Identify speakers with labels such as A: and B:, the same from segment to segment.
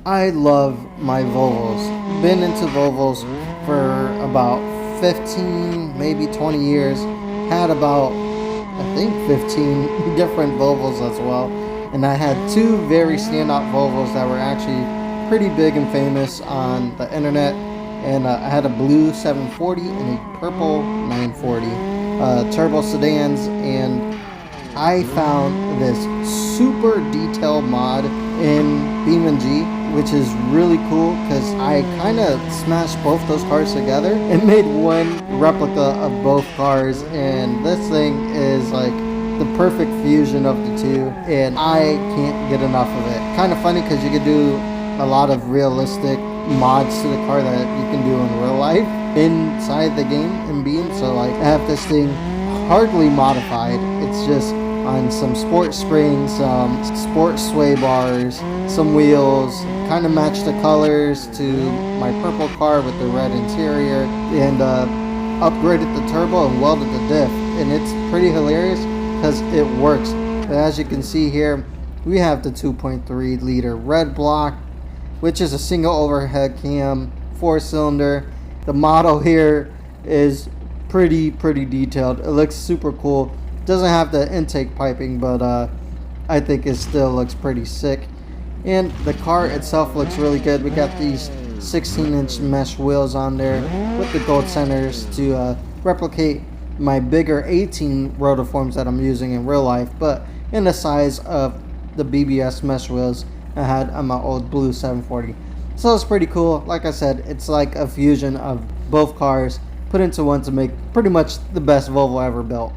A: I love my Volvos. Been into Volvos for about 15, maybe 20 years. Had about, I think, 15 different Volvos as well. And I had two very standout Volvos that were actually pretty big and famous on the internet. And I had a blue 740 and a purple 940 turbo sedans. And I found this super detailed mod in BeamNg, which is really cool because I kind of smashed both those cars together and made one replica of both cars, and this thing is like the perfect fusion of the two, and I can't get enough of it. Kind of funny because you could do a lot of realistic mods to the car that you can do in real life inside the game in Beam. So like I have this thing hardly modified. It's just on some sport springs, some sport sway bars, some wheels, kind of match the colors to my purple car with the red interior, and upgraded the turbo and welded the diff. And it's pretty hilarious because it works. But as you can see here, we have the 2.3 liter red block, which is a single overhead cam, 4-cylinder. The model here is pretty detailed. It looks super cool. Doesn't have the intake piping, but I think it still looks pretty sick. And the car itself looks really good. We got these 16-inch mesh wheels on there with the gold centers to replicate my bigger 18 rotiforms that I'm using in real life, but in the size of the BBS mesh wheels I had on my old blue 740. So it's pretty cool. Like I said, it's like a fusion of both cars put into one to make pretty much the best Volvo ever built.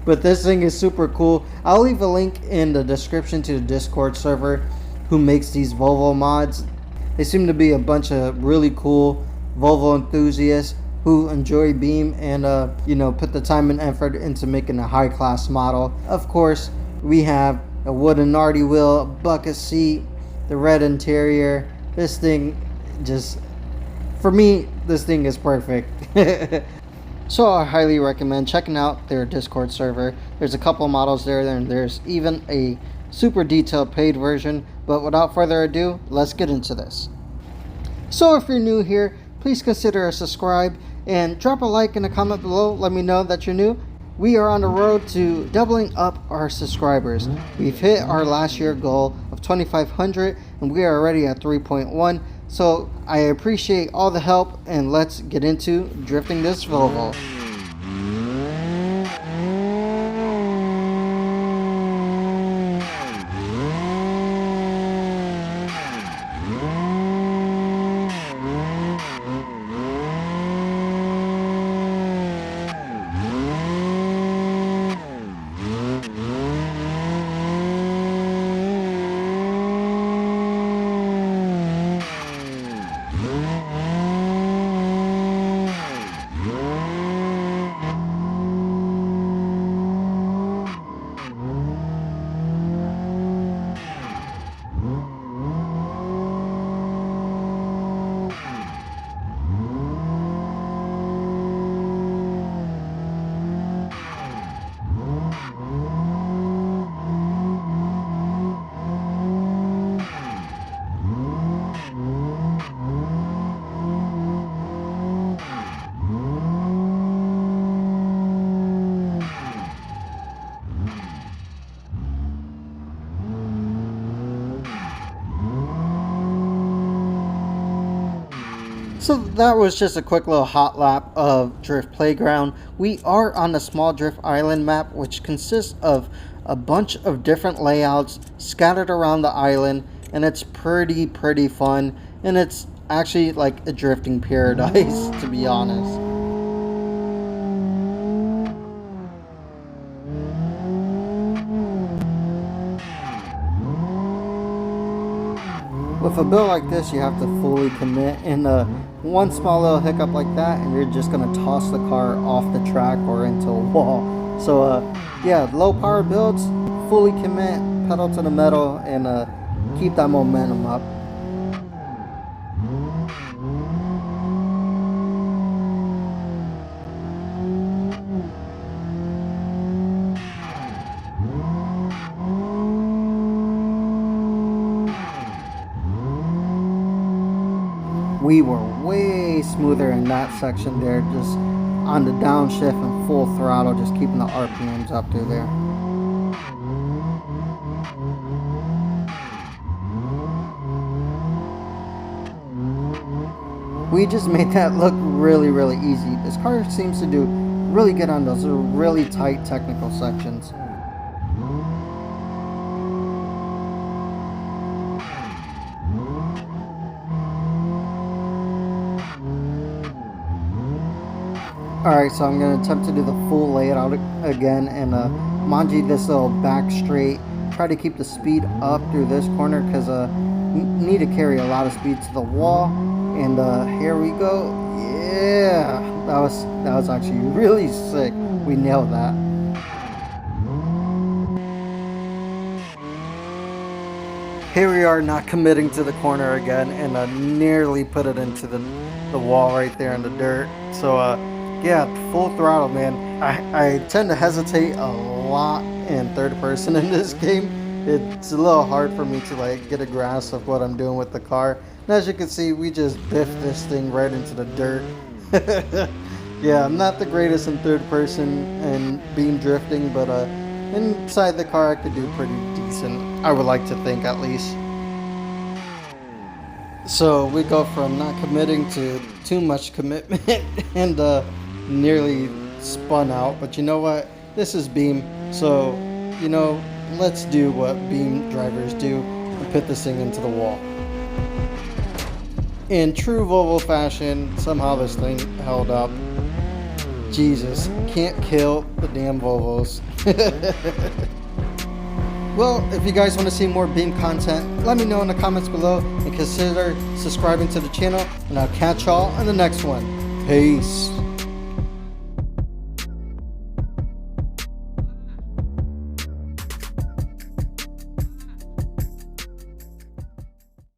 A: But this thing is super cool. I'll leave a link in the description to the Discord server who makes these Volvo mods. They seem to be a bunch of really cool Volvo enthusiasts who enjoy Beam and you know, put the time and effort into making a high class model. Of course, we have a wooden Nardi wheel, a bucket seat, the red interior. This thing just, for me, this thing is perfect. So I highly recommend checking out their Discord server. There's a couple models there, and there's even a super detailed paid version. But without further ado, let's get into this. So if you're new here, please consider a subscribe and drop a like and a comment below. Let me know that you're new. We are on the road to doubling up our subscribers. We've hit our last year goal of 2,500 and we are already at 3.1. So I appreciate all the help, and let's get into drifting this Volvo. So that was just a quick little hot lap of Drift Playground. We are on the small drift island map, which consists of a bunch of different layouts scattered around the island, and it's pretty fun, and it's actually like a drifting paradise, to be honest. With a build like this, you have to fully commit, and one small little hiccup like that and you're just gonna toss the car off the track or into a wall. So yeah, low power builds, fully commit, pedal to the metal, and keep that momentum up. we were way smoother in that section there, just on the downshift and full throttle, just keeping the RPMs up through there. We just made that look really easy. This car seems to do really good on those really tight technical sections. Alright, so I'm going to attempt to do the full layout again and manji this little back straight. Try to keep the speed up through this corner because need to carry a lot of speed to the wall. And here we go. Yeah, that was actually really sick. We nailed that. Here we are, not committing to the corner again, and nearly put it into the wall right there in the dirt. So yeah, full throttle, man. I tend to hesitate a lot in third person in this game. It's a little hard for me to like get a grasp of what I'm doing with the car. And as you can see, we just biffed this thing right into the dirt. Yeah, I'm not the greatest in third person and beam drifting, but inside the car I could do pretty decent. I would like to think, at least. So we go from not committing to too much commitment and nearly spun out. But you know what? This is Beam, so you know, let's do what Beam drivers do and put this thing into the wall. In true Volvo fashion, somehow this thing held up. Jesus, can't kill the damn Volvos. Well, if you guys want to see more Beam content, let me know in the comments below and consider subscribing to the channel, and I'll catch y'all in the next one. Peace.